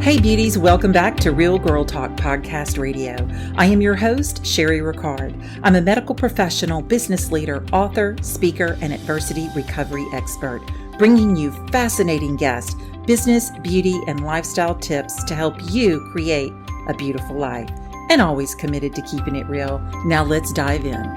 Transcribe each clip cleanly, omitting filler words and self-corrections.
Hey beauties, welcome back to Real Girl Talk Podcast Radio. I am your host, Sherry Ricard. I'm a medical professional, business leader, author, speaker, and adversity recovery expert, bringing you fascinating guests, business, beauty, and lifestyle tips to help you create a beautiful life. And always committed to keeping it real. Now let's dive in.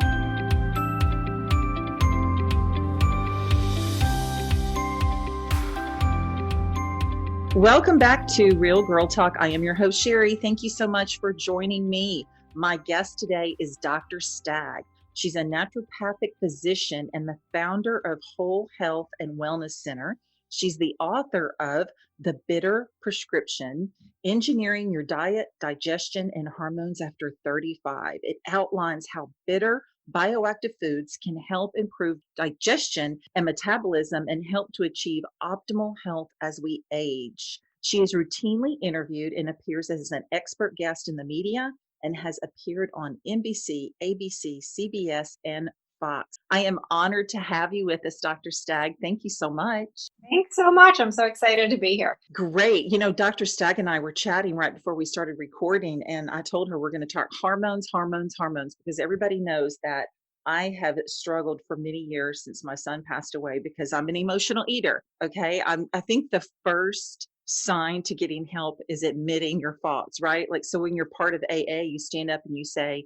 Welcome back to Real Girl Talk. I am your host, Sherry. Thank you so much for joining me. My guest today is Dr. Stagg. She's a naturopathic physician and the founder of Whole Health and Wellness Center. She's the author of The Bitter Prescription, Engineering Your Diet, Digestion, and Hormones After 35. It outlines how bitter bioactive foods can help improve digestion and metabolism and help to achieve optimal health as we age. She is routinely interviewed and appears as an expert guest in the media and has appeared on NBC, ABC, CBS, and FOX. I am honored to have you with us, Dr. Stagg. Thank you so much. Thanks so much. I'm so excited to be here. Great. You know, Dr. Stagg and I were chatting right before we started recording, and I told her we're going to talk hormones, because everybody knows that I have struggled for many years since my son passed away because I'm an emotional eater. Okay. I think the first sign to getting help is admitting your faults, right? Like, so when you're part of AA, you stand up and you say,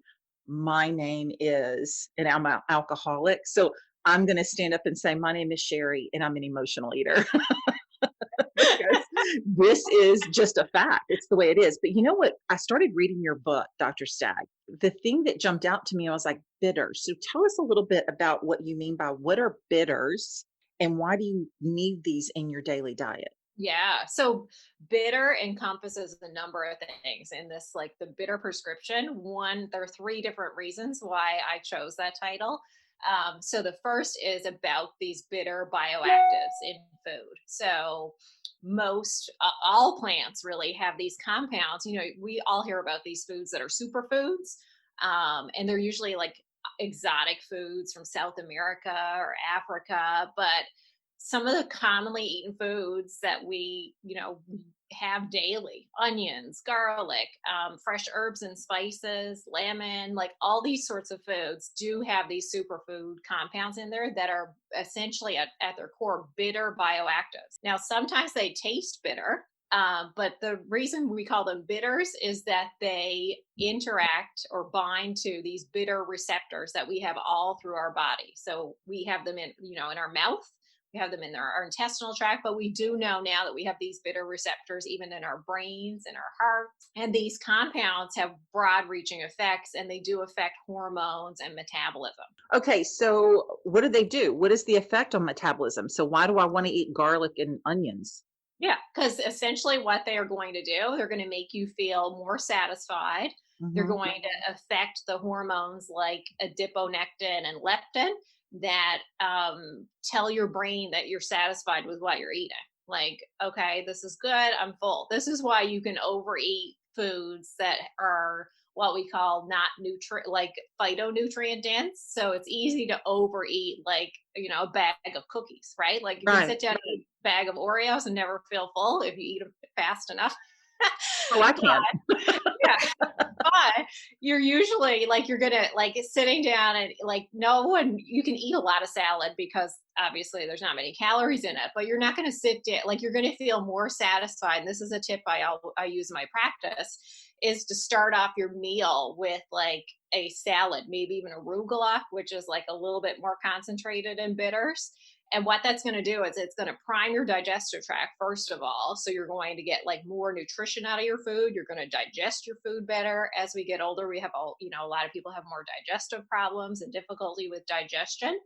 my name is, and I'm an alcoholic. So I'm going to stand up and say, my name is Sherry and I'm an emotional eater. Because this is just a fact. It's the way it is. But you know what? I started reading your book, Dr. Stagg. The thing that jumped out to me, I was like, bitters. So tell us a little bit about what you mean by what are bitters and why do you need these in your daily diet? Yeah. So bitter encompasses a number of things in this, like the bitter prescription. One, there are three different reasons why I chose that title. So the first is about these bitter bioactives in food. So all plants really have these compounds. You know, we all hear about these foods that are superfoods, and they're usually like exotic foods from South America or Africa, but some of the commonly eaten foods that we have daily, onions, garlic, fresh herbs and spices, lemon, like all these sorts of foods do have these superfood compounds in there that are essentially at their core bitter bioactives. Now, sometimes they taste bitter, but the reason we call them bitters is that they interact or bind to these bitter receptors that we have all through our body. So we have them in our mouth. We have them in our intestinal tract, but we do know now that we have these bitter receptors even in our brains and our hearts. And these compounds have broad reaching effects and they do affect hormones and metabolism. Okay, so what do they do? What is the effect on metabolism? So why do I want to eat garlic and onions? Yeah, because essentially what they are going to do, they're going to make you feel more satisfied. Mm-hmm. They're going to affect the hormones like adiponectin and leptin that tell your brain that you're satisfied with what you're eating. Like, okay, this is good, I'm full. This is why you can overeat foods that are what we call not like phytonutrient dense. So it's easy to overeat like, a bag of cookies, right? Like you can sit down and eat a bag of Oreos and never feel full if you eat them fast enough. Oh, I can't. Yeah. But you're usually like, you're going to like sitting down and like, you can eat a lot of salad because obviously there's not many calories in it, but you're not going to sit down, like you're going to feel more satisfied. And this is a tip I use in my practice, is to start off your meal with like a salad, maybe even arugula, which is like a little bit more concentrated in bitters. And what that's going to do is it's going to prime your digestive tract, first of all. So you're going to get like more nutrition out of your food. You're going to digest your food better. As we get older, we have a lot of people have more digestive problems and difficulty with digestion.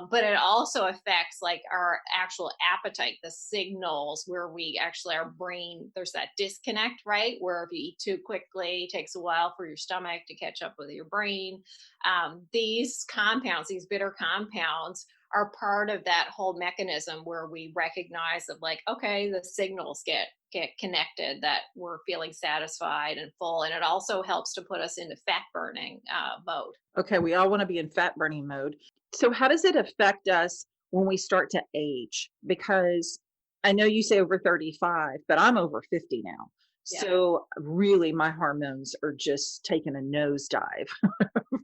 But it also affects like our actual appetite, the signals where we actually, our brain, there's that disconnect, right? Where if you eat too quickly, it takes a while for your stomach to catch up with your brain. These compounds, these bitter compounds, are part of that whole mechanism where we recognize that like, okay, the signals get connected, that we're feeling satisfied and full. And it also helps to put us into fat burning mode. Okay, we all want to be in fat burning mode. So how does it affect us when we start to age? Because I know you say over 35, but I'm over 50 now. Yeah. So really my hormones are just taking a nosedive,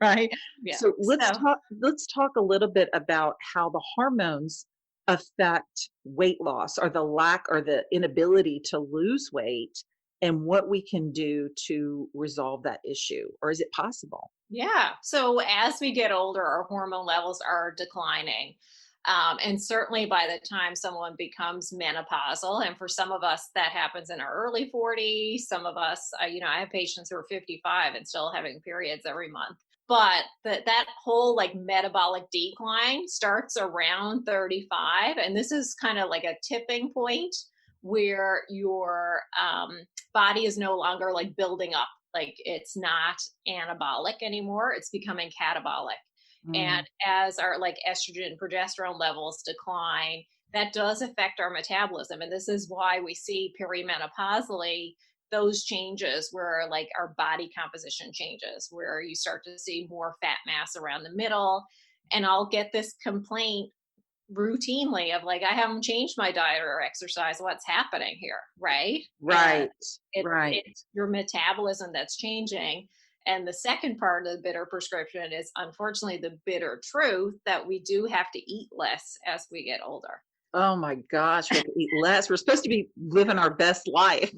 right? Yeah. So So let's talk a little bit about how the hormones affect weight loss or the lack or the inability to lose weight and what we can do to resolve that issue. Or is it possible? yeah. So as we get older, our hormone levels are declining. And certainly by the time someone becomes menopausal, and for some of us that happens in our early 40s, some of us, I have patients who are 55 and still having periods every month. But that whole like metabolic decline starts around 35. And this is kind of like a tipping point where your body is no longer like building up, like it's not anabolic anymore, it's becoming catabolic. And Mm, as our like estrogen and progesterone levels decline, that does affect our metabolism. And this is why we see perimenopausally those changes where like our body composition changes, where you start to see more fat mass around the middle. And I'll get this complaint routinely of like, I haven't changed my diet or exercise. What's happening here? Right. And right, right. it's your metabolism that's changing. And the second part of the bitter prescription is unfortunately the bitter truth that we do have to eat less as we get older. Oh my gosh, we have to eat less. We're supposed to be living our best life.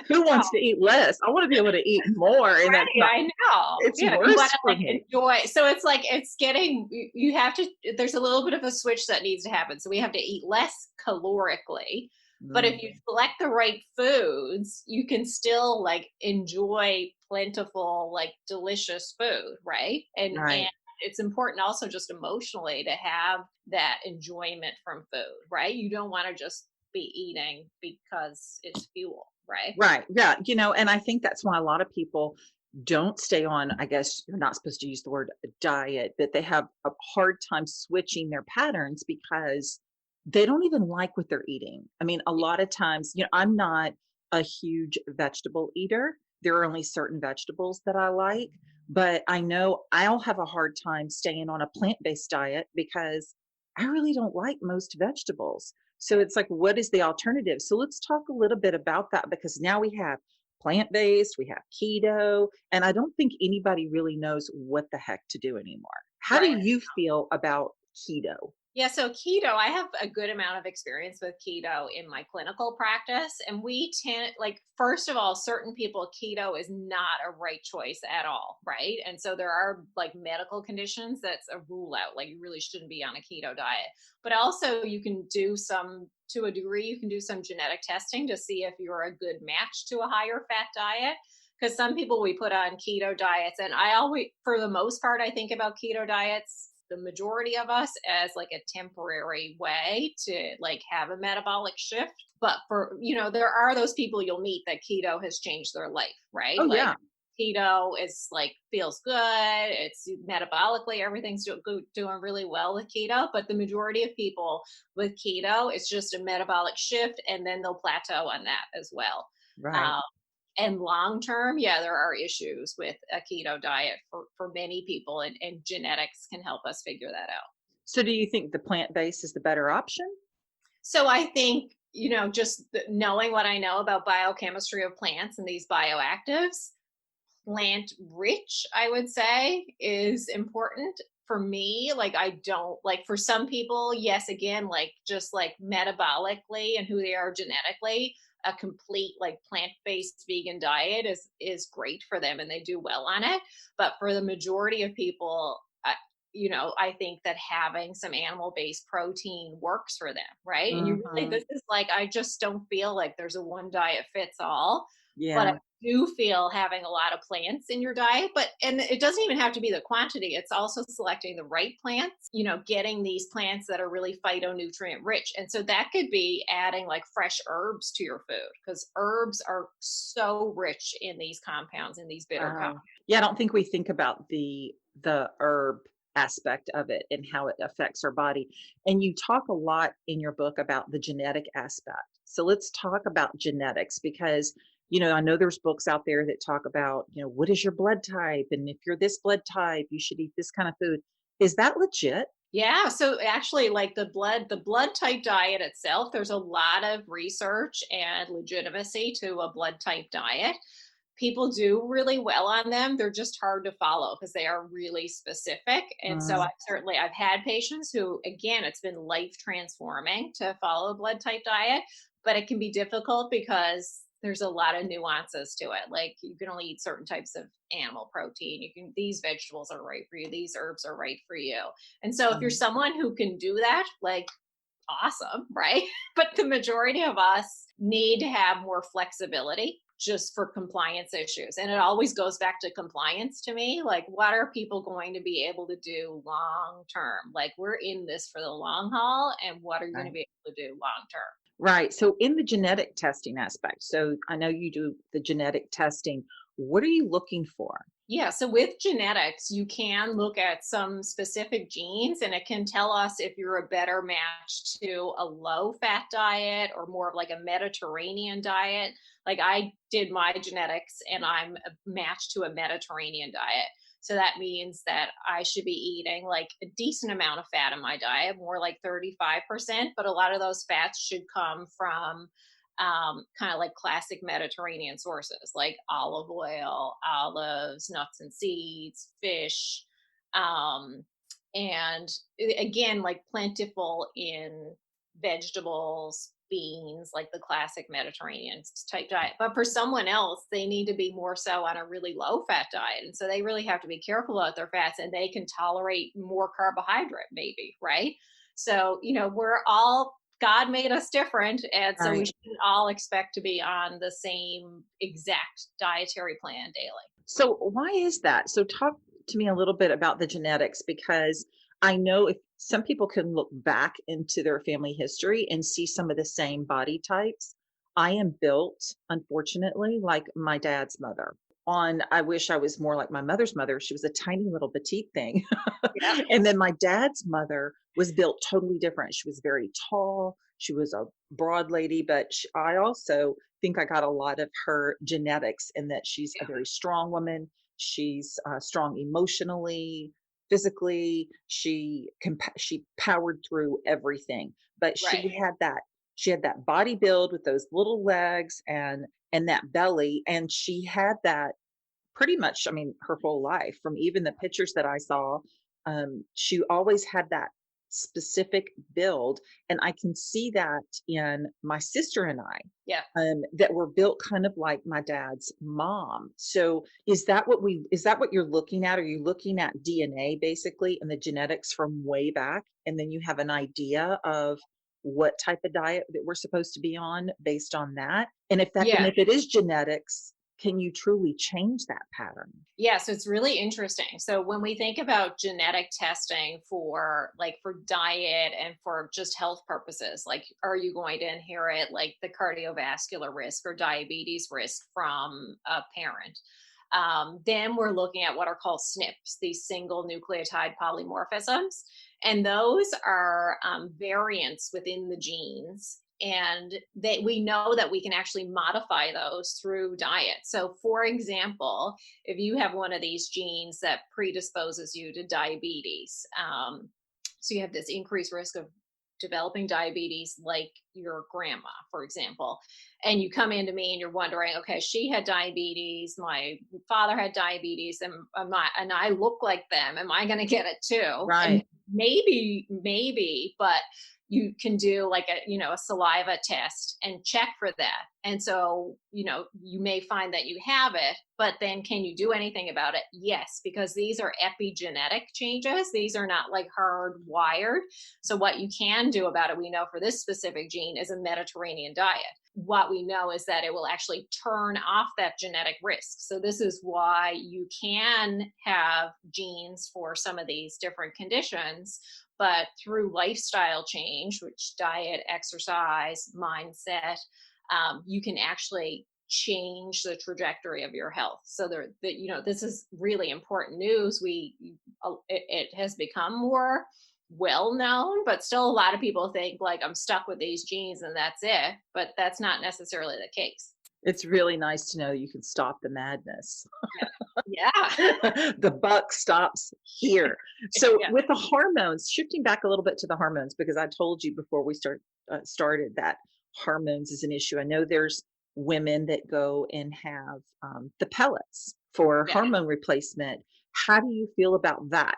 Who wants to eat less? I want to be able to eat more, and that's Yeah, not, I know. it's Yeah, you worse wanna, for like, me. enjoy, so it's like it's getting you have to, there's a little bit of a switch that needs to happen, so we have to eat less calorically, but if you Mm, select the right foods, you can still, like, enjoy plentiful, like, delicious food, right? And right. it's important also just emotionally to have that enjoyment from food, right? You don't wanna just be eating because it's fuel, right? Right. Yeah. And I think that's why a lot of people don't stay on, I guess you're not supposed to use the word diet, but they have a hard time switching their patterns because they don't even like what they're eating. I mean, a lot of times, I'm not a huge vegetable eater. There are only certain vegetables that I like, but I know I'll have a hard time staying on a plant-based diet because I really don't like most vegetables. So it's like, what is the alternative? So let's talk a little bit about that because now we have plant based, we have keto, and I don't think anybody really knows what the heck to do anymore. How do Right. you feel about keto? Yeah, so keto, I have a good amount of experience with keto in my clinical practice. And we tend, like, first of all, certain people, keto is not a right choice at all, right? And so there are like medical conditions that's a rule out, like, you really shouldn't be on a keto diet. But also, you can do some, to a degree, you can do some genetic testing to see if you're a good match to a higher fat diet. Because some people we put on keto diets, and I always, for the most part, I think about keto diets, the majority of us, as like a temporary way to like have a metabolic shift. But for, there are those people you'll meet that keto has changed their life, right? Oh, Like yeah. keto is like feels good, it's metabolically everything's doing really well with keto. But the majority of people with keto, it's just a metabolic shift and then they'll plateau on that as well. Right. um, and long term, yeah, there are issues with a keto diet for many people, and genetics can help us figure that out. So do you think the plant based is the better option? So I think, just knowing what I know about biochemistry of plants and these bioactives, plant rich, I would say, is important. For me, like, I don't like, for some people, yes, again, like just like metabolically and who they are genetically, a complete like plant-based vegan diet is great for them and they do well on it. But for the majority of people, I think that having some animal-based protein works for them, right? And you really, Hmm. this is like, I just don't feel like there's a one diet fits all. But I Yeah. do feel having a lot of plants in your diet, but and it doesn't even have to be the quantity, it's also selecting the right plants, getting these plants that are really phytonutrient rich. And so that could be adding like fresh herbs to your food, because herbs are so rich in these compounds, in these bitter compounds. Yeah, I don't think we think about the herb aspect of it and how it affects our body. And you talk a lot in your book about the genetic aspect. So let's talk about genetics because I know there's books out there that talk about, what is your blood type? And if you're this blood type, you should eat this kind of food. Is that legit? Yeah, so actually like the blood type diet itself, there's a lot of research and legitimacy to a blood type diet. People do really well on them. They're just hard to follow because they are really specific. And so Mm, I've had patients who, again, it's been life transforming to follow a blood type diet, but it can be difficult because there's a lot of nuances to it. Like you can only eat certain types of animal protein. You can these vegetables are right for you, these herbs are right for you. And so if you're mm, someone who can do that, like awesome, right? But the majority of us need to have more flexibility just for compliance issues. And it always goes back to compliance to me. Like, what are people going to be able to do long term? Like, we're in this for the long haul, and what are you going to right. be able to do long term? Right. So in the genetic testing aspect, so I know you do the genetic testing. What are you looking for? Yeah, so with genetics, you can look at some specific genes and it can tell us if you're a better match to a low fat diet or more of like a Mediterranean diet. Like I did my genetics and I'm a match to a Mediterranean diet. So that means that I should be eating like a decent amount of fat in my diet, more like 35%, but a lot of those fats should come from kind of like classic Mediterranean sources like olive oil, olives, nuts and seeds, fish, um, and again, like plentiful in vegetables, beans, like the classic Mediterranean type diet. But for someone else, they need to be more so on a really low fat diet. And so they really have to be careful about their fats and they can tolerate more carbohydrate, maybe, right? So, we're all God made us different, and so we Right. shouldn't all expect to be on the same exact dietary plan daily. So why is that? So talk to me a little bit about the genetics because I know if some people can look back into their family history and see some of the same body types. I am built, unfortunately, like my dad's mother. I wish I was more like my mother's mother. She was a tiny little petite thing. Yep. And then my dad's mother was built totally different. She was very tall. She was a broad lady, but I also think I got a lot of her genetics in that she's a Yeah. very strong woman. She's strong emotionally, physically. She powered through everything, but Right. she had that body build with those little legs and that belly, and she had that pretty much, I mean, her whole life. From even the pictures that I saw, she always had that specific build, and I can see that in my sister and I, Yeah. that were built kind of like my dad's mom. So, is that what you're looking at? Are you looking at DNA basically and the genetics from way back, and then you have an idea of what type of diet that we're supposed to be on based on that? And Yeah. if it is genetics, can you truly change that pattern? Yeah, so it's really interesting. So when we think about genetic testing for diet and for just health purposes, like are you going to inherit like the cardiovascular risk or diabetes risk from a parent? Then we're looking at what are called SNPs, these single nucleotide polymorphisms. And those are variants within the genes. And we know that we can actually modify those through diet. So, for example, if you have one of these genes that predisposes you to diabetes, so you have this increased risk of developing diabetes like your grandma, for example, and you come into me and you're wondering, okay, she had diabetes, my father had diabetes, and I look like them, am I going to get it too? And Right. maybe, but you can do like a saliva test and check for that. And so you may find that you have it, but then can you do anything about it? Yes, because these are epigenetic changes. These are not like hardwired. So what you can do about it, we know for this specific gene, is a Mediterranean diet. What we know is that it will actually turn off that genetic risk. So this is why you can have genes for some of these different conditions, but through lifestyle change, which diet, exercise, mindset, you can actually change the trajectory of your health. So this is really important news. It has become more well known, but still a lot of people think like I'm stuck with these genes and that's it. But that's not necessarily the case. It's really nice to know you can stop the madness. Yeah. Yeah. The buck stops here. So Yeah. with the hormones, shifting back a little bit to the hormones, because I told you before we started that hormones is an issue. I know there's women that go and have the pellets for Yeah. hormone replacement. How do you feel about that?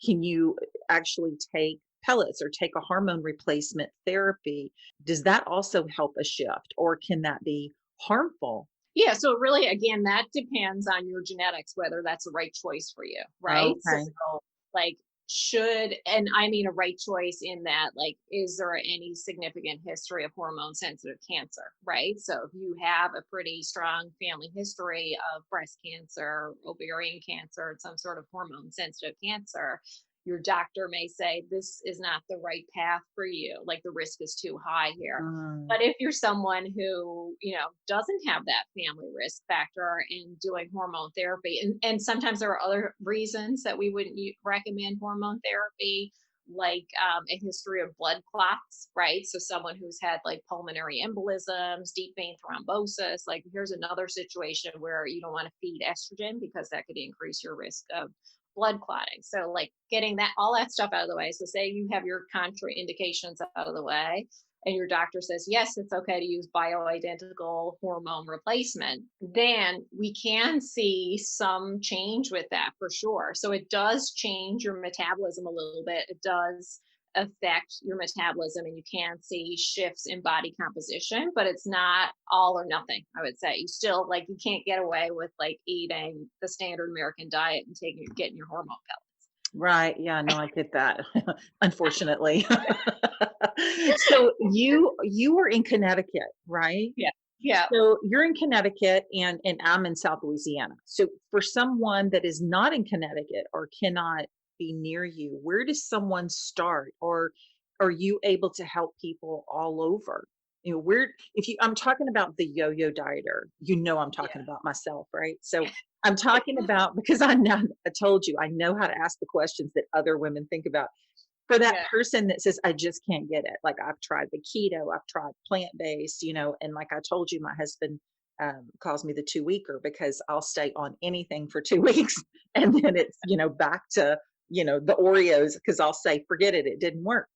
Can you actually take pellets or take a hormone replacement therapy? Does that also help a shift, or can that be harmful? Yeah, so really, again, that depends on your genetics, whether that's the right choice for you, right? So, Okay. like, should, and I mean a right choice in that, like, is there any significant history of hormone sensitive cancer, right? So, if you have a pretty strong family history of breast cancer, ovarian cancer, and some sort of hormone sensitive cancer, your doctor may say this is not the right path for you, like the risk is too high here. Mm, But if you're someone who, doesn't have that family risk factor in doing hormone therapy, and sometimes there are other reasons that we wouldn't recommend hormone therapy, like a history of blood clots, right? So someone who's had like pulmonary embolisms, deep vein thrombosis, like here's another situation where you don't want to feed estrogen because that could increase your risk of blood clotting. So like getting that all that stuff out of the way. So say you have your contraindications out of the way and your doctor says, yes, it's okay to use bioidentical hormone replacement, then we can see some change with that for sure. So it does change your metabolism a little bit. It does affect your metabolism and you can see shifts in body composition, but it's not all or nothing. I would say you still like you can't get away with like eating the standard American diet and getting your hormone right. Yeah, no, I get that. Unfortunately. So you were in Connecticut, right? yeah yeah So you're in Connecticut and I'm in South Louisiana. So for someone that is not in Connecticut or cannot be near you, where does someone start? Or are you able to help people all over? Where if you I'm talking about the yo-yo dieter, I'm talking yeah about myself, right? So I'm talking about because I told you I know how to ask the questions that other women think about for that yeah person that says, I just can't get it. Like I've tried the keto, I've tried plant-based, and like I told you, my husband calls me the 2 weeker because I'll stay on anything for 2 weeks and then it's, back to, the Oreos because I'll say, forget it, it didn't work.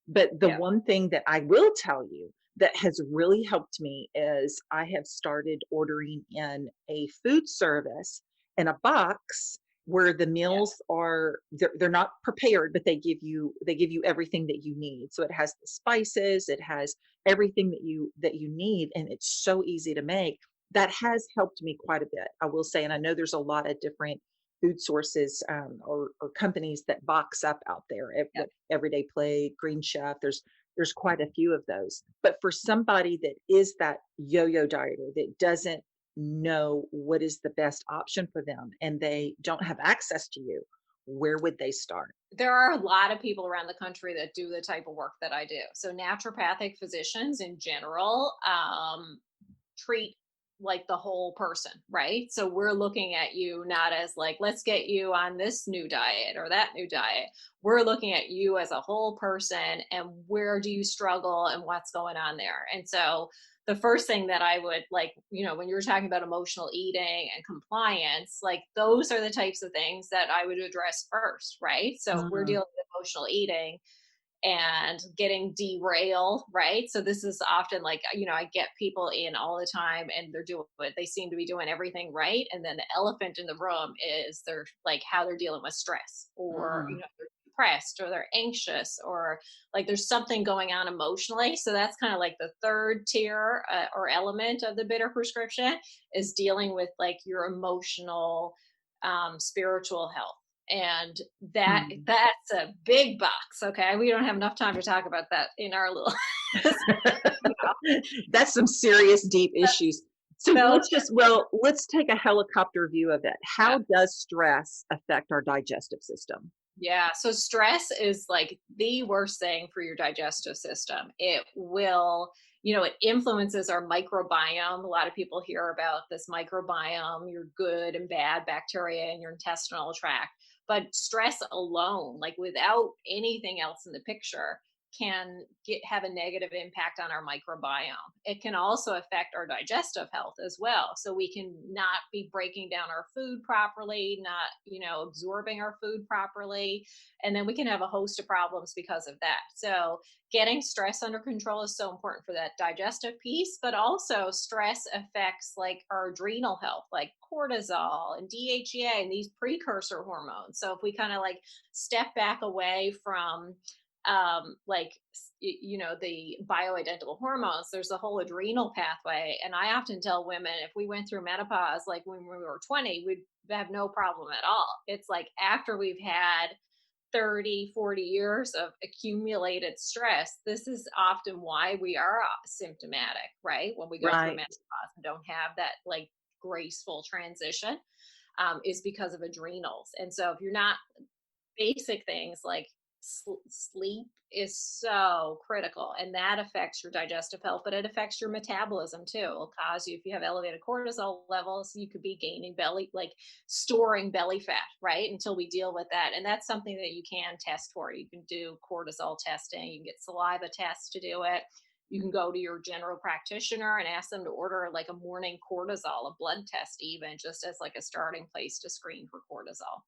But the yeah one thing that I will tell you that has really helped me is I have started ordering in a food service in a box where the yeah meals are they're not prepared, but they give you everything that you need. So it has the spices, it has everything that you need, and it's so easy to make. That has helped me quite a bit, I will say. And I know there's a lot of different food sources or companies that box up out there. yeah Everyday Plate, Green Chef. There's quite a few of those. But for somebody that is that yo-yo dieter that doesn't know what is the best option for them and they don't have access to you, where would they start? there are a lot of people around the country that do the type of work that I do. So naturopathic physicians in general treat like the whole person, right? So we're looking at you not as like, let's get you on this new diet or that new diet. We're looking at you as a whole person and where do you struggle and what's going on there. And so the first thing that I would like, when you're talking about emotional eating and compliance, like those are the types of things that I would address first, right? So if we're Mm, dealing with emotional eating, and getting derailed, right? So this is often like, I get people in all the time and they seem to be doing everything right. And then the elephant in the room is they're like how they're dealing with stress or, mm, they're depressed or they're anxious or like there's something going on emotionally. So that's kind of like the third tier or element of the bitter prescription is dealing with like your emotional, spiritual health and mm. that's a big box. Okay, we don't have enough time to talk about that in our little That's some serious deep issues. So so let's take a helicopter view of it. yeah. How does stress affect our digestive system? Yeah, so stress is like the worst thing for your digestive system. It will, it influences our microbiome. A lot of people hear about this microbiome, your good and bad bacteria in your intestinal tract. But stress alone, like without anything else in the picture, have a negative impact on our microbiome. It can also affect our digestive health as well. So we can not be breaking down our food properly, not, absorbing our food properly. And then we can have a host of problems because of that. So getting stress under control is so important for that digestive piece, but also stress affects like our adrenal health, like cortisol and DHEA and these precursor hormones. So if we kind of like step back away from the bioidentical hormones, there's the whole adrenal pathway. And I often tell women, if we went through menopause like when we were 20, we'd have no problem at all. It's like after we've had 30, 40 years of accumulated stress, this is often why we are symptomatic, right? When we go through Right. menopause and don't have that like graceful transition, is because of adrenals. And so if you're not, basic things like sleep is so critical, and that affects your digestive health, but it affects your metabolism too. It'll cause you, if you have elevated cortisol levels, you could be gaining belly, like storing belly fat, right, until we deal with that. And that's something that you can test for. You can do cortisol testing, you can get saliva tests to do it. You can go to your general practitioner and ask them to order like a morning cortisol, a blood test, even just as like a starting place to screen for cortisol.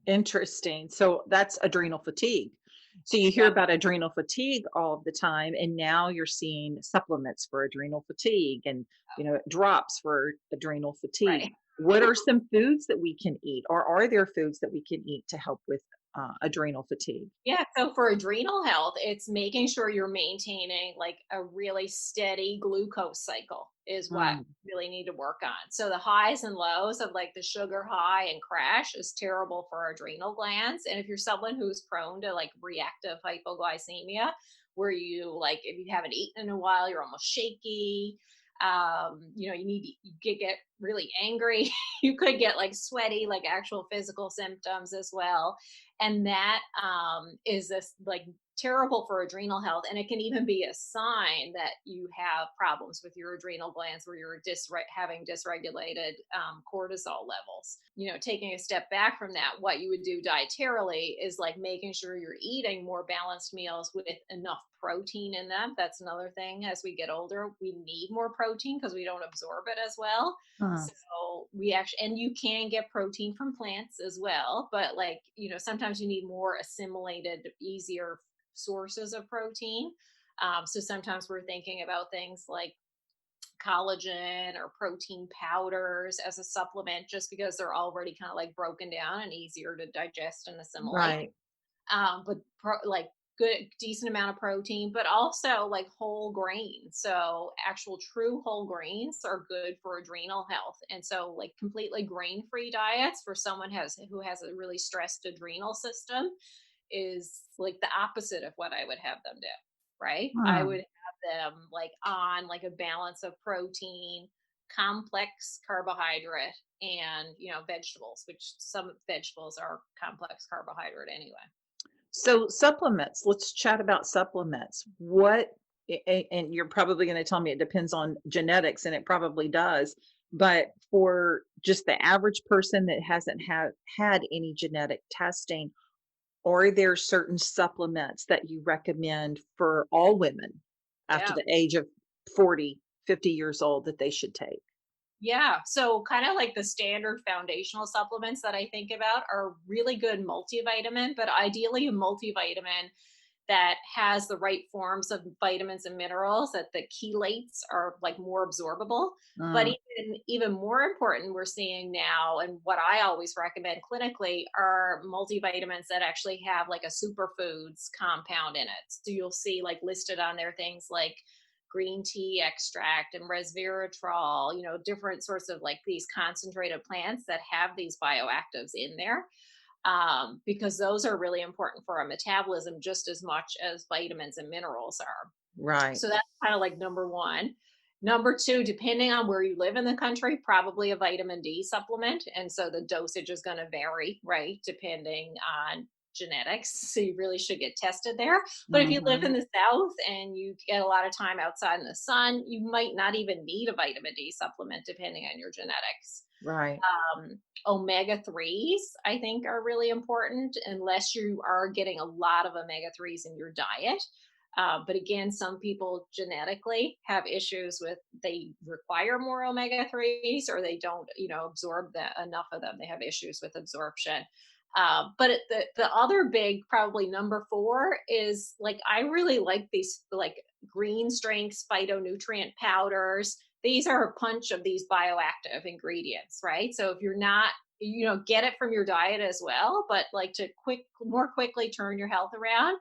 Interesting. So that's adrenal fatigue. So you hear Yep. about adrenal fatigue all of the time, and now you're seeing supplements for adrenal fatigue and, drops for adrenal fatigue. Right. What are some foods that we can eat, or are there foods that we can eat to help with adrenal fatigue? Yeah, so for adrenal health, it's making sure you're maintaining like a really steady glucose cycle is what Mm, you really need to work on. So the highs and lows of like the sugar high and crash is terrible for our adrenal glands. And if you're someone who's prone to like reactive hypoglycemia, where you like if you haven't eaten in a while, you're almost shaky. You could get really angry. You could get like sweaty, like actual physical symptoms as well, and that is this like terrible for adrenal health, and it can even be a sign that you have problems with your adrenal glands where you're having dysregulated cortisol levels. Taking a step back from that, what you would do dietarily is like making sure you're eating more balanced meals with enough protein in them. That's another thing. As we get older, we need more protein because we don't absorb it as well. mm, So we actually, and you can get protein from plants as well, but like, sometimes you need more assimilated, easier sources of protein. So sometimes we're thinking about things like collagen or protein powders as a supplement just because they're already kind of like broken down and easier to digest and assimilate. right. But like good decent amount of protein, but also like whole grains. So actual true whole grains are good for adrenal health. And so like completely grain free diets for someone who has a really stressed adrenal system is like the opposite of what I would have them do. Right? I would Mm. have them like on like a balance of protein, complex carbohydrate, and vegetables, which some vegetables are complex carbohydrate anyway. So supplements, let's chat about supplements. And you're probably going to tell me it depends on genetics, and it probably does. But for just the average person that hasn't had any genetic testing, are there certain supplements that you recommend for all women after Yeah. the age of 40, 50 years old that they should take? Yeah. So, kind of like the standard foundational supplements that I think about are really good multivitamin, but ideally a multivitamin that has the right forms of vitamins and minerals, that the chelates are like more absorbable. But Mm, even more important, we're seeing now, and what I always recommend clinically are multivitamins that actually have like a superfoods compound in it. So you'll see like listed on there things like green tea extract and resveratrol, different sorts of like these concentrated plants that have these bioactives in there, because those are really important for our metabolism just as much as vitamins and minerals are. right. So that's kind of like number one. Number two, depending on where you live in the country, probably a vitamin D supplement. And so the dosage is going to vary, right, depending on genetics. So you really should get tested there. But if you live Hmm. in the South and you get a lot of time outside in the sun, you might not even need a vitamin D supplement depending on your genetics. Right. Omega 3s, I think, are really important unless you are getting a lot of omega 3s in your diet. But again, some people genetically have issues with, they require more omega 3s, or they don't, absorb enough of them. They have issues with absorption. But the other big, probably number four, is like, I really like these like green strength phytonutrient powders. These are a punch of these bioactive ingredients, right? So if you're not, get it from your diet as well, but like to more quickly turn your health around,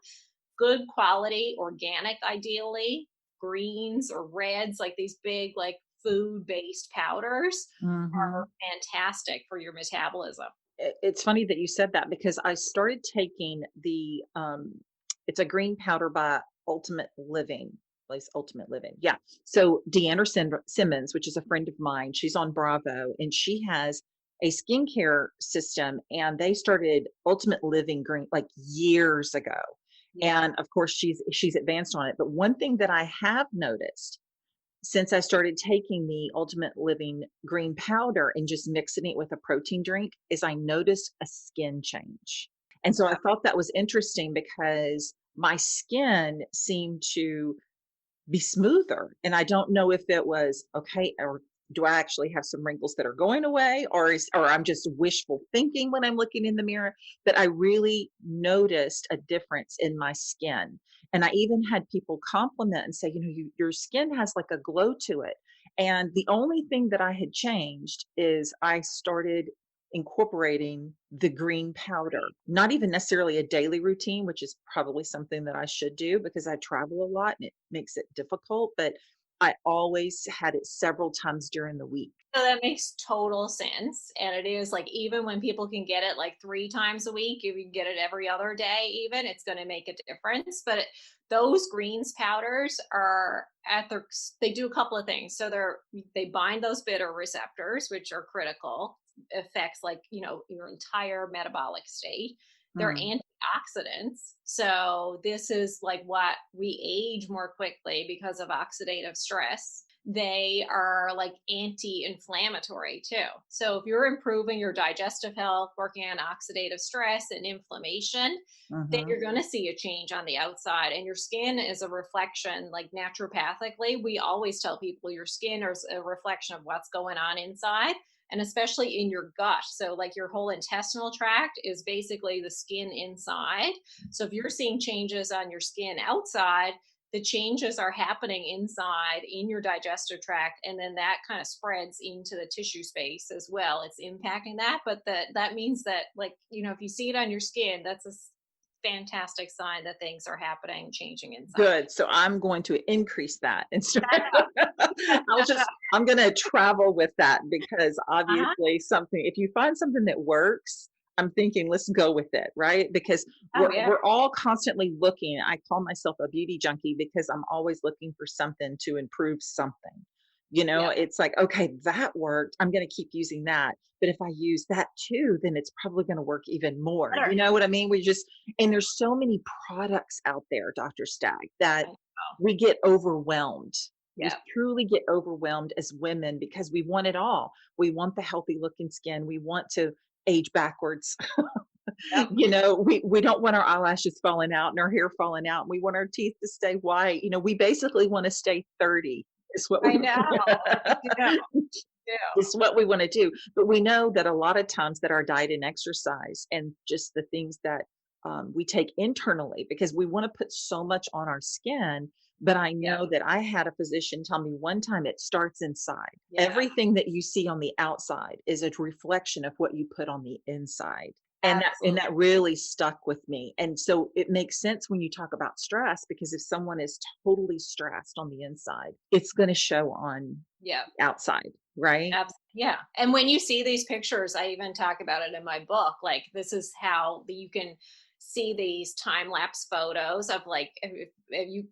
good quality, organic, ideally, greens or reds, like these big, like food based powders are Mhm. fantastic for your metabolism. It's funny that you said that because I started taking it's a green powder by Ultimate Living, at least Ultimate Living. Yeah. So Deanna Simmons, which is a friend of mine, she's on Bravo and she has a skincare system and they started Ultimate Living Green like years ago. Yeah. And of course she's advanced on it. But one thing that I have noticed since I started taking the Ultimate Living green powder and just mixing it with a protein drink is I noticed a skin change. And so I thought that was interesting because my skin seemed to be smoother. And I don't know if it was okay, or do I actually have some wrinkles that are going away, or I'm just wishful thinking when I'm looking in the mirror. But I really noticed a difference in my skin. And I even had people compliment and say, your skin has like a glow to it. And the only thing that I had changed is I started incorporating the green powder, not even necessarily a daily routine, which is probably something that I should do because I travel a lot and it makes it difficult, but I always had it several times during the week. So that makes total sense. And it is like, even when people can get it like 3 times a week, if you can get it every other day, even, it's going to make a difference. But those greens powders are they do a couple of things. So they bind those bitter receptors, which are critical, affects like, your entire metabolic state. They're Mm, antioxidants. So this is like what we age more quickly because of oxidative stress. They are like anti-inflammatory too. So if you're improving your digestive health, working on oxidative stress and inflammation, then mhm. you're going to see a change on the outside. And your skin is a reflection, like naturopathically, we always tell people your skin is a reflection of what's going on inside, and especially in your gut. So, like, your whole intestinal tract is basically the skin inside. So, if you're seeing changes on your skin outside, the changes are happening inside in your digestive tract, and then that kind of spreads into the tissue space as well. It's impacting that, but that means that, like, if you see it on your skin, that's a fantastic sign that things are happening, changing inside. Good. So I'm going to increase that instead. Set it up. I'm going to travel with that because Uh-huh. obviously if you find something that works, I'm thinking let's go with it, right? Because Oh, yeah. we're all constantly looking. I call myself a beauty junkie because I'm always looking for something to improve something. Yeah. It's like, okay, that worked. I'm going to keep using that. But if I use that too, then it's probably going to work even more. Better. You know what I mean? And there's so many products out there, Dr. Stagg, that I know. we get overwhelmed. We Yeah. truly get overwhelmed as women because we want it all. We want the healthy looking skin. We want to age backwards. Yep. We don't want our eyelashes falling out and our hair falling out. We want our teeth to stay white. We basically want to stay 30 is what we I know. Yeah. Yeah. is what we want to do. But we know that a lot of times that our diet and exercise and just the things that we take internally, because we want to put so much on our skin. But I Yeah. know that I had a physician tell me one time it starts inside. Yeah. Everything that you see on the outside is a reflection of what you put on the inside. And that Absolutely. really stuck with me. And so it makes sense when you talk about stress, because if someone is totally stressed on the inside, it's going to show on Yeah. outside, right? Yeah. And when you see these pictures, I even talk about it in my book. Like, this is how you can see these time lapse photos of, like,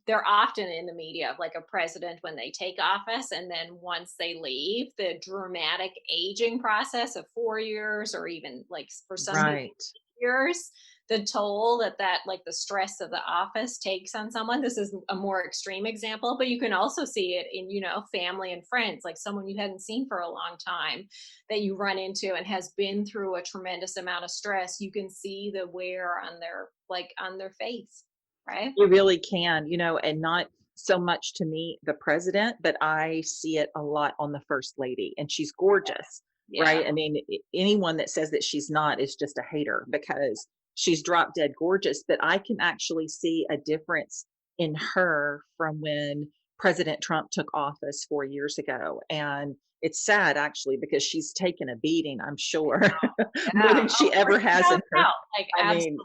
they're often in the media of like a president when they take office, and then once they leave, the dramatic aging process of 4 years, or even like for some people Right. years, the toll that like the stress of the office takes on someone. This is a more extreme example, but you can also see it in, family and friends, like someone you hadn't seen for a long time that you run into and has been through a tremendous amount of stress. You can see the wear on their face. right? You really can, and not so much to me, the president, but I see it a lot on the first lady, and she's gorgeous, right? Yeah. I mean, anyone that says that she's not is just a hater because she's drop dead gorgeous. But I can actually see a difference in her from when President Trump took office 4 years ago. And it's sad actually because she's taken a beating, I'm sure, more Yeah. than she Oh, ever has without in her. doubt. Like, I mean,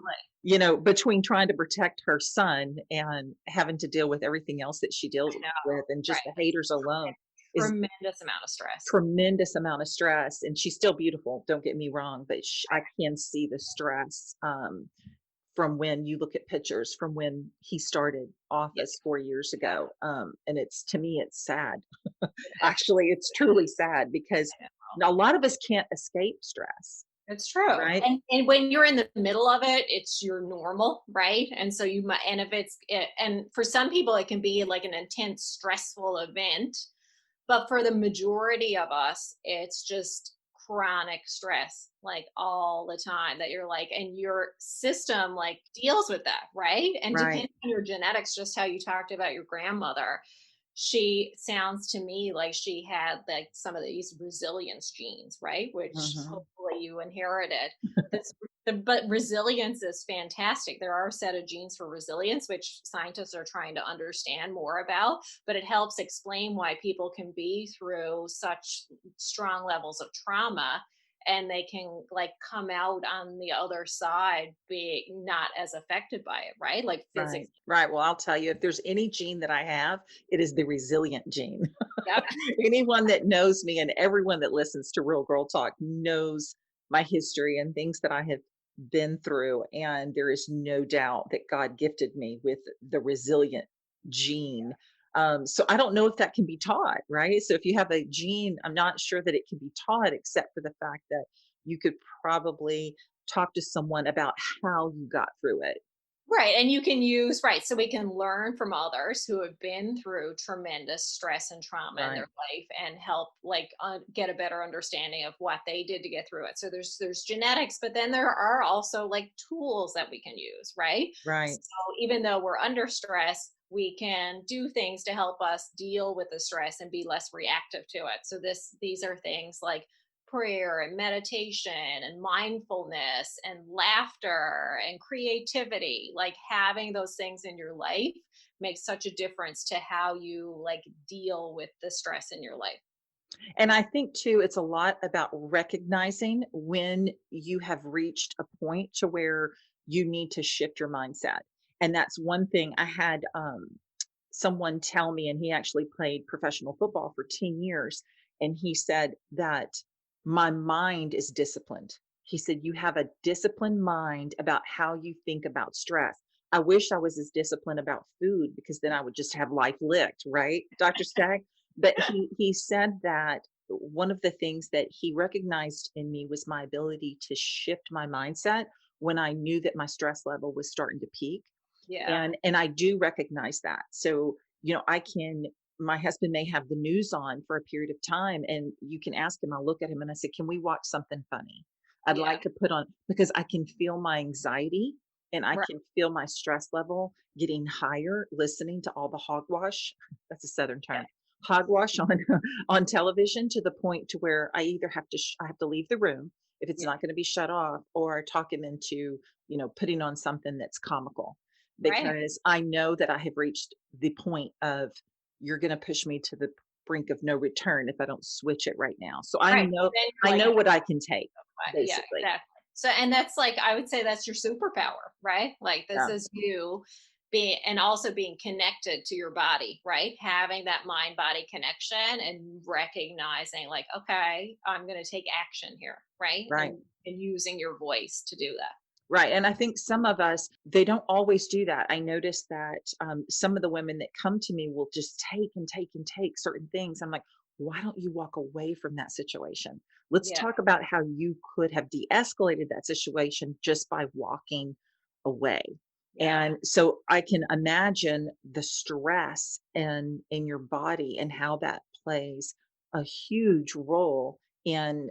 absolutely. between trying to protect her son and having to deal with everything else that she deals I know. with and Right. just the haters alone is Tremendous amount of stress. tremendous amount of stress. And she's still beautiful, don't get me wrong, but I can see the stress from when you look at pictures from when he started Yeah. office 4 years ago. And it's, to me, it's sad. It is. Actually, it's truly sad because I know. a lot of us can't escape stress, It's true. right? And when you're in the middle of it, it's your normal, right? And so you might, and if and for some people, it can be like an intense, stressful event. But for the majority of us, it's just chronic stress, like all the time that you're like, and your system like deals with that, right? And Right. depending on your genetics, just how you talked about your grandmother, she sounds to me like she had like some of these resilience genes, right? Which Hmm. hopefully you inherited. That's but resilience is fantastic. There are a set of genes for resilience, which scientists are trying to understand more about, but it helps explain why people can be through such strong levels of trauma and they can like come out on the other side being not as affected by it, right? Like Right. physically. Right. Well, I'll tell you, if there's any gene that I have, it is the resilient gene. Yep. Anyone that knows me and everyone that listens to Real Girl Talk knows my history and things that I have been through. And there is no doubt that God gifted me with the resilient gene. So I don't know if that can be taught, right? So if you have a gene, I'm not sure that it can be taught, except for the fact that you could probably talk to someone about how you got through it. Right. And you can use, right. So we can learn from others who have been through tremendous stress and trauma in their Right. life and help like get a better understanding of what they did to get through it. So there's genetics, but then there are also like tools that we can use, right? So Right. even though we're under stress, we can do things to help us deal with the stress and be less reactive to it. So these are things like prayer and meditation and mindfulness and laughter and creativity, like having those things in your life makes such a difference to how you like deal with the stress in your life. And I think too, it's a lot about recognizing when you have reached a point to where you need to shift your mindset. And that's one thing I had someone tell me, and he actually played professional football for 10 years. And he said that my mind is disciplined. He said, you have a disciplined mind about how you think about stress. I wish I was as disciplined about food because then I would just have life licked, right, Dr. Stagg? But he said that one of the things that he recognized in me was my ability to shift my mindset when I knew that my stress level was starting to peak. Yeah. And I do recognize that. So, I can my husband may have the news on for a period of time and you can ask him, I'll look at him and I say, "Can we watch something funny? I'd Yeah. like to put on," because I can feel my anxiety and I Right. can feel my stress level getting higher listening to all the hogwash. That's a southern Yeah. term. Hogwash on on television, to the point to where I either have to I have to leave the room if it's Yeah. not going to be shut off, or talk him into, putting on something that's comical, Right. because I know that I have reached the point of, you're going to push me to the brink of no return if I don't switch it right now. So I Right. know Then I you're like, know what I can take, Yeah, basically. exactly. So, and that's like, I would say that's your superpower, right? Like, this Yeah. is you being, and also being connected to your body, right? Having that mind body connection and recognizing, like, okay, I'm going to take action here, right? Right. And using your voice to do that. Right. And I think some of us, they don't always do that. I noticed that some of the women that come to me will just take and take and take certain things. I'm like, why don't you walk away from that situation? Let's Yeah. talk about how you could have de escalated that situation just by walking away. Yeah. And so I can imagine the stress in your body and how that plays a huge role in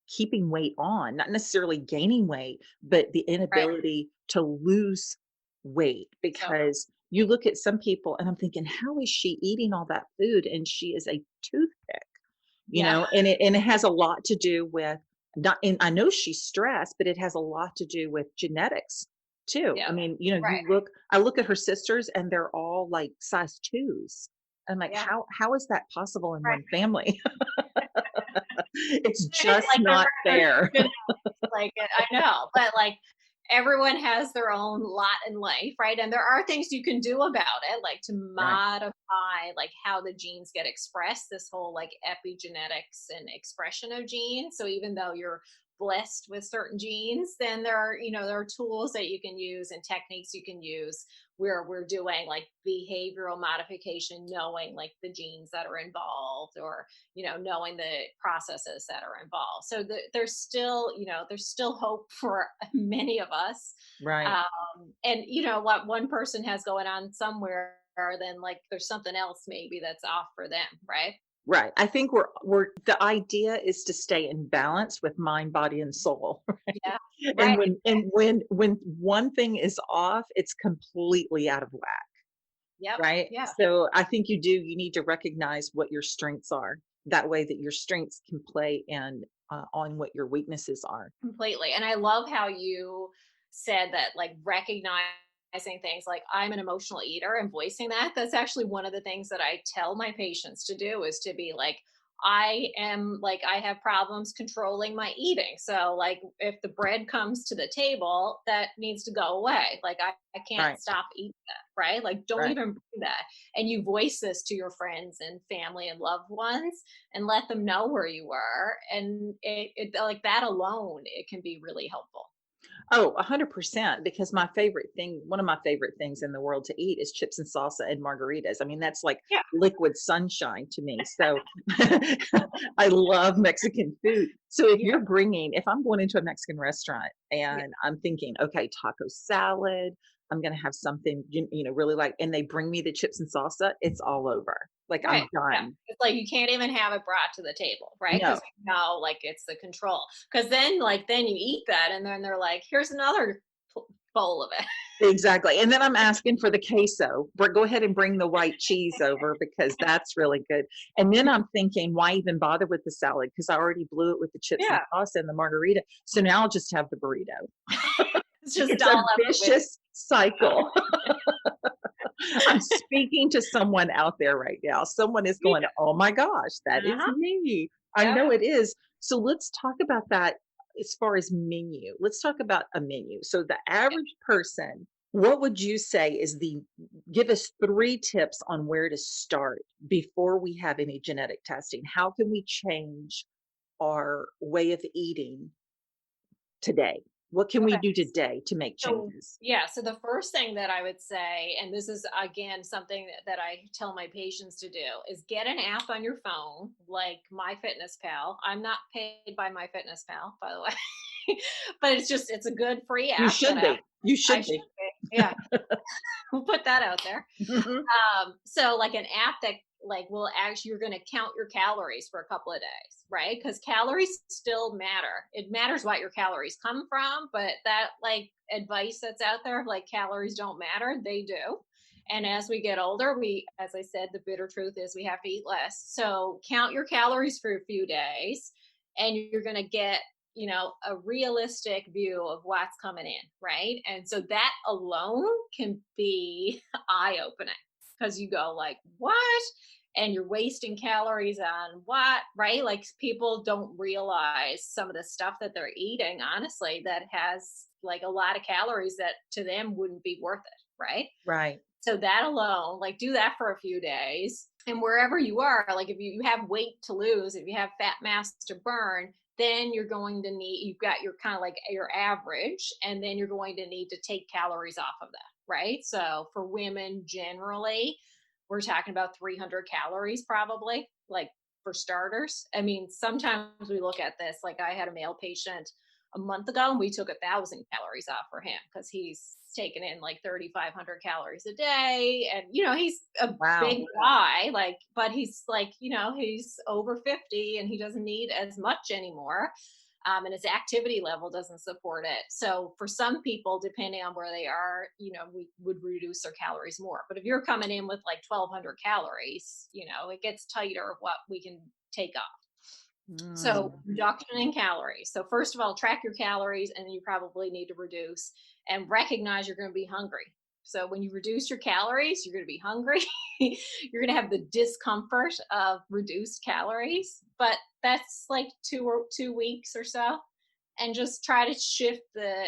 keeping weight on, not necessarily gaining weight, but the Right. inability to lose weight So because you look at some people and I'm thinking, how is she eating all that food? And she is a toothpick, yeah, and it has a lot to do with not, and I know she's stressed, but it has a lot to do with genetics too. yeah, I mean, right, I look at her sisters and they're all like size twos. I'm like, yeah. how is that possible in Right. one family? It's It is just like not there's fair. genetics, like, I know, but, like, everyone has their own lot in life, right? And there are things you can do about it, like, to Right. modify, like, how the genes get expressed, this whole, like, epigenetics and expression of genes. So even though you're blessed with certain genes, then there are tools that you can use and techniques you can use where we're doing, like, behavioral modification, knowing, like, the genes that are involved, or knowing the processes that are involved. So there's still, there's still hope for many of us. Right. And what one person has going on somewhere, then like there's something else maybe that's off for them, right? Right. I think we're the idea is to stay in balance with mind, body, and soul. Yeah. And Right. when one thing is off, it's completely out of whack, Yep. right? Yeah. So I think you need to recognize what your strengths are. That way that your strengths can play and on what your weaknesses are. Completely. And I love how you said that, like, recognizing things like I'm an emotional eater and voicing that. That's actually one of the things that I tell my patients to do, is to be like, I have problems controlling my eating. So, like, if the bread comes to the table, that needs to go away. Like, I can't Right. stop eating that, right? Like, don't Right. even bring that. And you voice this to your friends and family and loved ones, and let them know where you were, and like that alone, it can be really helpful. Oh, 100%, because one of my favorite things in the world to eat is chips and salsa and margaritas. I mean, that's like Yeah. liquid sunshine to me. So I love Mexican food. So Yeah. if I'm going into a Mexican restaurant Yeah. and I'm thinking, okay, taco salad, I'm going to have something, really like, and they bring me the chips and salsa, it's all over. Like Right. I'm Yeah. done. It's like you can't even have it brought to the table, right? No. Because like it's the control. Because then you eat that, and then they're like, here's another bowl of it. Exactly, and then I'm asking for the queso. Go ahead and bring the white cheese over because that's really good. And then I'm thinking, why even bother with the salad? Because I already blew it with the chips and Yeah. sauce and the margarita. So now I'll just have the burrito. It's just It's a all up with. vicious cycle. I'm speaking to someone out there right now. Someone is going, "Oh my gosh, that is Uh-huh. me." I Yep. know it is. So let's talk about that as far as menu. Let's talk about a menu. So the average person, what would you say is give us 3 tips on where to start before we have any genetic testing? How can we change our way of eating today? What can we Okay. do today to make So, changes? yeah, so the first thing that I would say, and this is again something that I tell my patients to do, is get an app on your phone like MyFitnessPal. I'm not paid by MyFitnessPal, by the way, but it's a good free You app that should be. You I should should be. be. Yeah, we'll put that out there. Mhm. So like an app that like will actually, you're going to count your calories for a couple of days, right? Because calories still matter. It matters what your calories come from, but that like advice that's out there, like calories don't matter, they do. And as we get older, as I said, the bitter truth is we have to eat less. So count your calories for a few days, and you're going to get a realistic view of what's coming in, right? And so that alone can be eye opening, because you go like, what? And you're wasting calories on what, right? Like people don't realize some of the stuff that they're eating, honestly, that has like a lot of calories that to them wouldn't be worth it, right? Right. So that alone, like do that for a few days. And wherever you are, like if you have weight to lose, if you have fat mass to burn, then you're going to you've got your kind of like your average, and then you're going to need to take calories off of that, right? So for women generally, we're talking about 300 calories probably, like for starters. I mean, sometimes we look at this, like I had a male patient a month ago and we took 1,000 calories off for him because he's taken in like 3,500 calories a day, and he's a Wow. big guy, like, but he's like, he's over 50 and he doesn't need as much anymore. and his activity level doesn't support it. So for some people, depending on where they are, we would reduce their calories more. But if you're coming in with like 1,200 calories, it gets tighter of what we can take off. So Mm, reduction in calories. So first of all, track your calories, and then you probably need to reduce and recognize you're going to be hungry. So when you reduce your calories, you're going to be hungry. You're going to have the discomfort of reduced calories, but that's like 2 weeks or so, and just try to shift the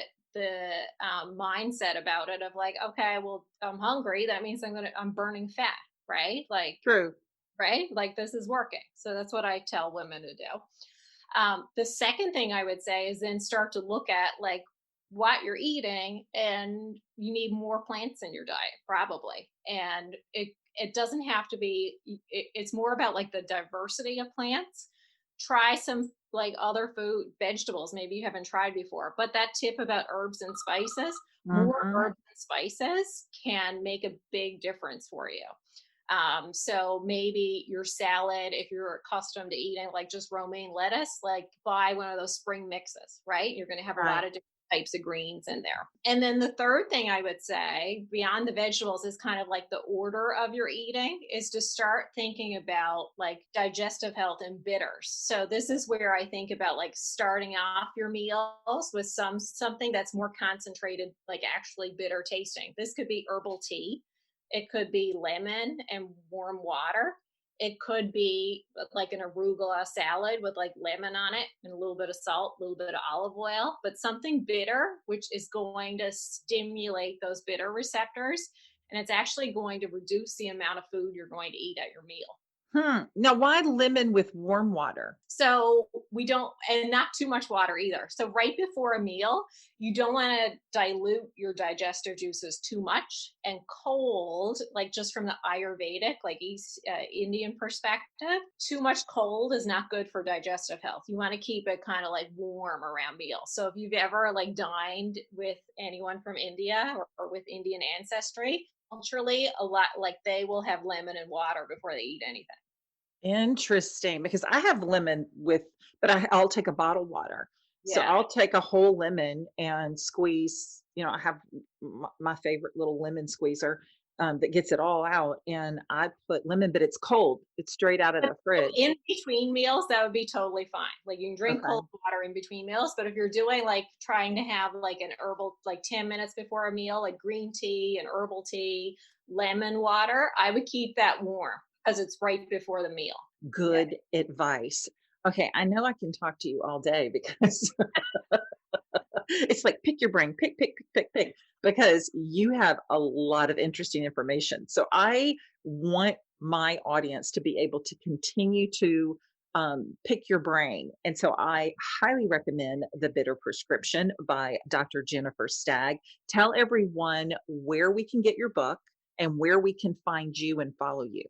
mindset about it of like, okay, well, I'm hungry. That means I'm burning fat, right? Like, true. right? Like this is working. So that's what I tell women to do. The second thing I would say is then start to look at like what you're eating, and you need more plants in your diet, probably. And it doesn't have to be. It's more about like the diversity of plants. Try some like other food, vegetables maybe you haven't tried before. But that tip about herbs and spices, more Hmm. herbs and spices can make a big difference for you. So maybe your salad, if you're accustomed to eating like just romaine lettuce, like buy one of those spring mixes, right? You're going to have a lot Right. of different types of greens in there. And then the third thing I would say beyond the vegetables is kind of like the order of your eating is to start thinking about like digestive health and bitters. So this is where I think about like starting off your meals with something that's more concentrated, like actually bitter tasting. This could be herbal tea, it could be lemon and warm water. It could be like an arugula salad with like lemon on it and a little bit of salt, a little bit of olive oil, but something bitter, which is going to stimulate those bitter receptors. And it's actually going to reduce the amount of food you're going to eat at your meal. Now, why lemon with warm water? So we don't, and not too much water either. So right before a meal, you don't want to dilute your digestive juices too much. And cold, like just from the Ayurvedic, like East Indian perspective, too much cold is not good for digestive health. You want to keep it kind of like warm around meals. So if you've ever like dined with anyone from India or with Indian ancestry, culturally, a lot like they will have lemon and water before they eat anything. Interesting, because I have lemon with, but I'll take a bottled water. So Yeah. I'll take a whole lemon and squeeze. I have my favorite little lemon squeezer that gets it all out, and I put lemon, but it's cold. It's straight out of the fridge. In between meals, that would be totally fine. Like you can drink Okay. cold water in between meals, but if you're doing like trying to have like an herbal, like 10 minutes before a meal, like green tea and herbal tea, lemon water, I would keep that warm because it's right before the meal. Yeah. Good advice. Okay, I know I can talk to you all day because it's like pick your brain, pick, because you have a lot of interesting information. So I want my audience to be able to continue to pick your brain. And so I highly recommend The Bitter Prescription by Dr. Jennifer Stagg. Tell everyone where we can get your book and where we can find you and follow you.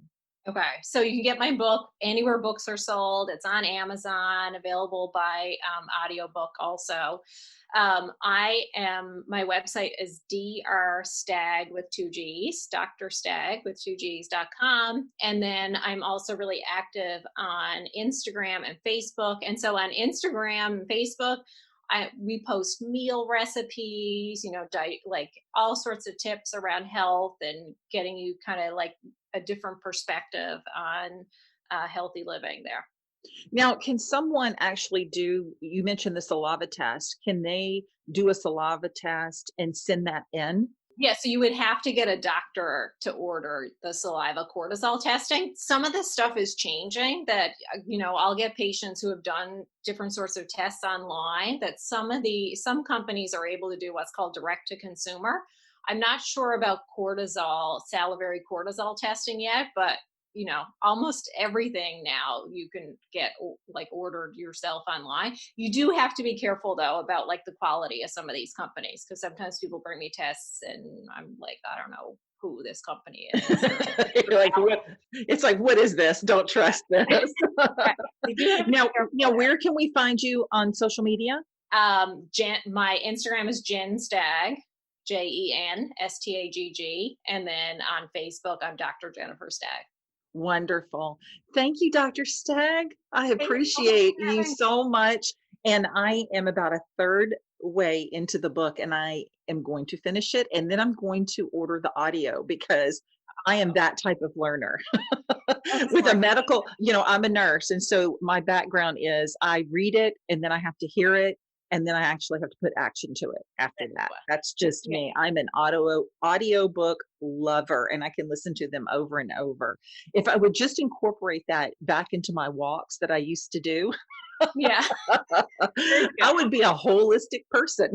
Okay, so you can get my book anywhere books are sold. It's on Amazon, available by audiobook also. My website is drstagg with two G's, Dr. Stagg with two G's.com. And then I'm also really active on Instagram and Facebook. And so on Instagram and Facebook, we post meal recipes, like all sorts of tips around health and getting you kind of like a different perspective on healthy living there. Now, can someone actually you mentioned the saliva test. Can they do a saliva test and send that in? Yeah, so you would have to get a doctor to order the saliva cortisol testing. Some of this stuff is changing that, I'll get patients who have done different sorts of tests online that some companies are able to do what's called direct to consumer. I'm not sure about salivary cortisol testing yet, but almost everything now you can get like ordered yourself online. You do have to be careful though about like the quality of some of these companies because sometimes people bring me tests and I'm like, I don't know who this company is. You're like, what? It's like, what is this? Don't trust this. Right. You do have to be now, careful now, there. where can we find you on social media? My Instagram is Jen Stagg, JenStagg, and then on Facebook I'm Dr. Jennifer Stagg. Wonderful. Thank you, Dr. Stagg. I Thank you so much appreciate for you having me. so much. And I am about a third way into the book, and I am going to finish it, and then I'm going to order the audio because I am that type of learner. That's With a smart. medical, I'm a nurse, and so my background is I read it, and then I have to hear it, and then I actually have to put action to it after that. That's just Yeah. me. I'm an audiobook lover, and I can listen to them over and over. If I would just incorporate that back into my walks that I used to do, Yeah. Very I good. would be a holistic person.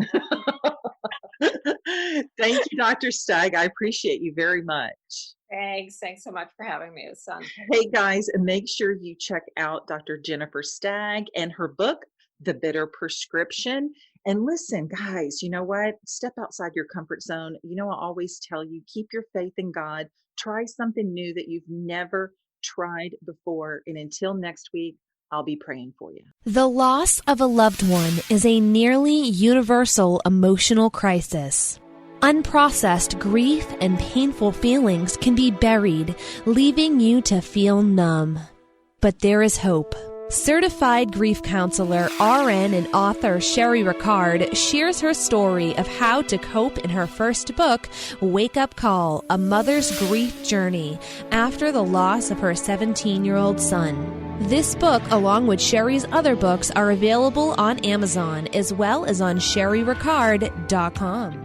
Thank you, Dr. Stagg. I appreciate you very much. Thanks. Thanks so much for having me. It was fun. Hey guys, make sure you check out Dr. Jennifer Stagg and her book, The Bitter Prescription. And listen, guys, you know what? Step outside your comfort zone. I always tell you, keep your faith in God. Try something new that you've never tried before. And until next week, I'll be praying for you. The loss of a loved one is a nearly universal emotional crisis. Unprocessed grief and painful feelings can be buried, leaving you to feel numb. But there is hope. Certified grief counselor, RN, and author Sherry Ricard shares her story of how to cope in her first book, Wake Up Call, A Mother's Grief Journey, after the loss of her 17-year-old son. This book, along with Sherry's other books, are available on Amazon as well as on sherryricard.com.